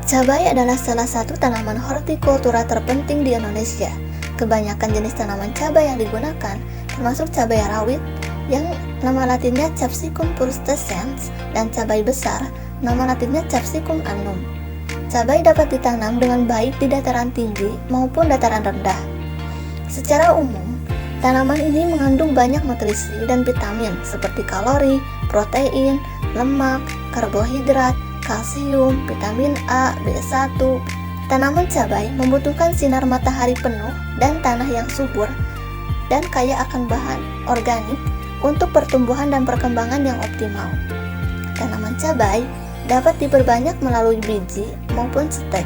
Cabai adalah salah satu tanaman hortikultura terpenting di Indonesia. Kebanyakan jenis tanaman cabai yang digunakan, termasuk cabai rawit, yang nama latinnya Capsicum puruscens, dan cabai besar, nama latinnya Capsicum annum. Cabai dapat ditanam dengan baik di dataran tinggi maupun dataran rendah. Secara umum, tanaman ini mengandung banyak nutrisi dan vitamin seperti kalori, protein, lemak, karbohidrat, kalsium, vitamin A, B1. Tanaman cabai membutuhkan sinar matahari penuh dan tanah yang subur dan kaya akan bahan organik untuk pertumbuhan dan perkembangan yang optimal. Tanaman cabai dapat diperbanyak melalui biji maupun stek.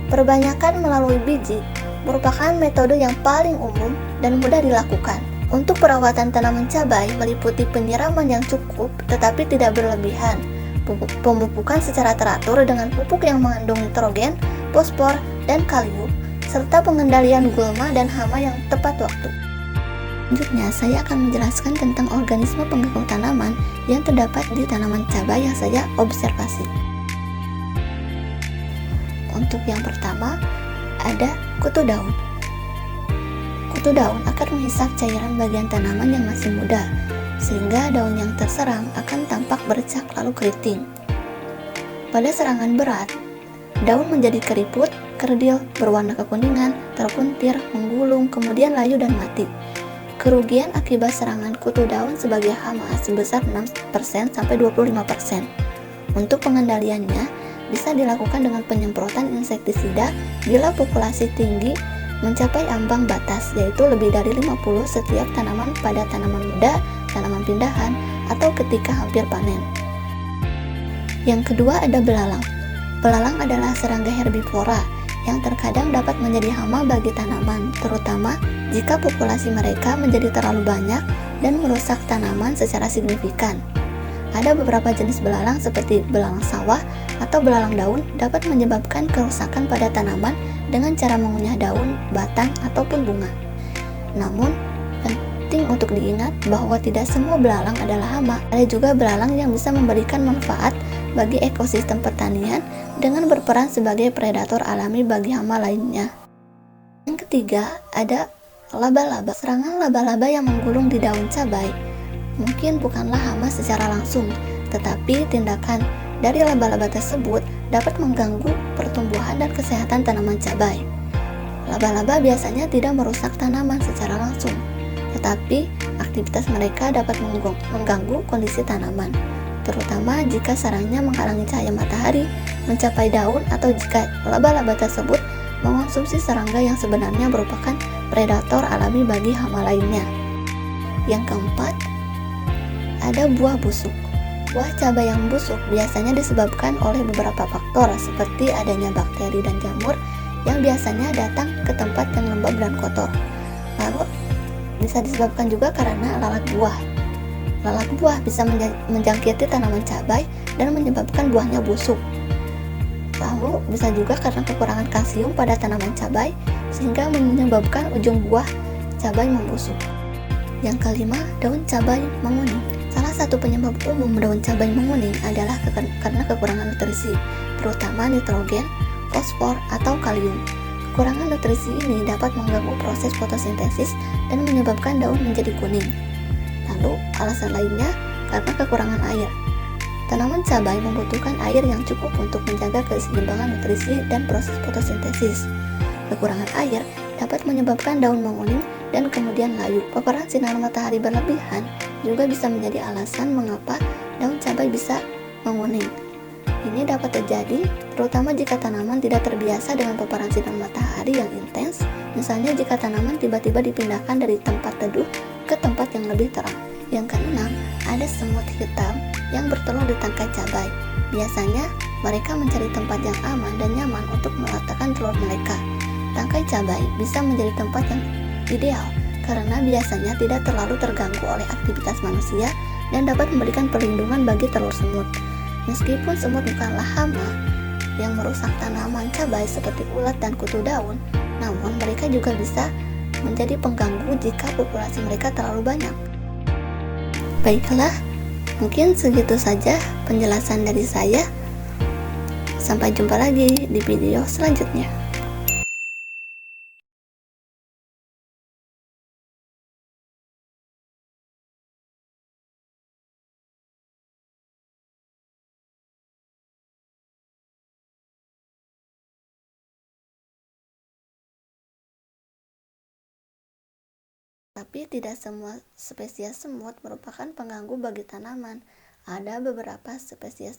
Perbanyakan melalui biji merupakan metode yang paling umum dan mudah dilakukan. Untuk perawatan tanaman cabai meliputi penyiraman yang cukup tetapi tidak berlebihan, pemupukan secara teratur dengan pupuk yang mengandung nitrogen, fosfor, dan kalium, serta pengendalian gulma dan hama yang tepat waktu. Selanjutnya, saya akan menjelaskan tentang organisme pengganggu tanaman yang terdapat di tanaman cabai yang saya observasi. Untuk yang pertama, ada kutu daun. Kutu daun akan menghisap cairan bagian tanaman yang masih muda, sehingga daun yang terserang akan tampak bercak lalu keriting. Pada serangan berat, daun menjadi keriput, kerdil, berwarna kekuningan, terpuntir, menggulung, kemudian layu dan mati. Kerugian akibat serangan kutu daun sebagai hama sebesar 6% sampai 25%. Untuk pengendaliannya bisa dilakukan dengan penyemprotan insektisida bila populasi tinggi mencapai ambang batas, yaitu lebih dari 50 setiap tanaman pada tanaman muda, tanaman pindahan, atau ketika hampir panen. Yang kedua ada belalang. Belalang adalah serangga herbivora yang terkadang dapat menjadi hama bagi tanaman, terutama jika populasi mereka menjadi terlalu banyak dan merusak tanaman secara signifikan. Ada beberapa jenis belalang seperti belalang sawah atau belalang daun dapat menyebabkan kerusakan pada tanaman dengan cara mengunyah daun, batang, ataupun bunga. Namun, penting untuk diingat bahwa tidak semua belalang adalah hama. Ada juga belalang yang bisa memberikan manfaat bagi ekosistem pertanian dengan berperan sebagai predator alami bagi hama lainnya. Yang ketiga, ada laba-laba. Serangan laba-laba yang menggulung di daun cabai mungkin bukanlah hama secara langsung, tetapi tindakan dari laba-laba tersebut dapat mengganggu pertumbuhan dan kesehatan tanaman cabai. Laba-laba biasanya tidak merusak tanaman secara langsung, tetapi aktivitas mereka dapat mengganggu kondisi tanaman, terutama jika sarangnya menghalangi cahaya matahari mencapai daun atau jika laba-laba tersebut mengonsumsi serangga yang sebenarnya merupakan predator alami bagi hama lainnya. Yang keempat, ada buah busuk. Buah cabai yang busuk biasanya disebabkan oleh beberapa faktor seperti adanya bakteri dan jamur yang biasanya datang ke tempat yang lembab dan kotor. Lalu bisa disebabkan juga karena lalat buah. Lalat buah bisa menjangkiti tanaman cabai dan menyebabkan buahnya busuk. Lalu bisa juga karena kekurangan kalsium pada tanaman cabai sehingga menyebabkan ujung buah cabai membusuk. Yang kelima, daun cabai menguning. Salah satu penyebab umum daun cabai menguning adalah karena kekurangan nutrisi, terutama nitrogen, fosfor, atau kalium. Kekurangan nutrisi ini dapat mengganggu proses fotosintesis dan menyebabkan daun menjadi kuning. Lalu, alasan lainnya karena kekurangan air. Tanaman cabai membutuhkan air yang cukup untuk menjaga keseimbangan nutrisi dan proses fotosintesis. Kekurangan air dapat menyebabkan daun menguning dan kemudian layu. Paparan sinar matahari berlebihan juga bisa menjadi alasan mengapa daun cabai bisa menguning. Ini dapat terjadi terutama jika tanaman tidak terbiasa dengan paparan sinar matahari yang intens, misalnya jika tanaman tiba-tiba dipindahkan dari tempat teduh ke tempat yang lebih terang. Yang keenam, ada semut hitam yang bertelur di tangkai cabai. Biasanya, mereka mencari tempat yang aman dan nyaman untuk meletakkan telur mereka. Tangkai cabai bisa menjadi tempat yang ideal karena biasanya tidak terlalu terganggu oleh aktivitas manusia dan dapat memberikan perlindungan bagi telur semut. Meskipun semut bukanlah hama yang merusak tanaman cabai seperti ulat dan kutu daun, namun mereka juga bisa menjadi pengganggu jika populasi mereka terlalu banyak. Baiklah, mungkin segitu saja penjelasan dari saya. Sampai jumpa lagi di video selanjutnya. Tapi tidak semua spesies semut merupakan pengganggu bagi tanaman. Ada beberapa spesies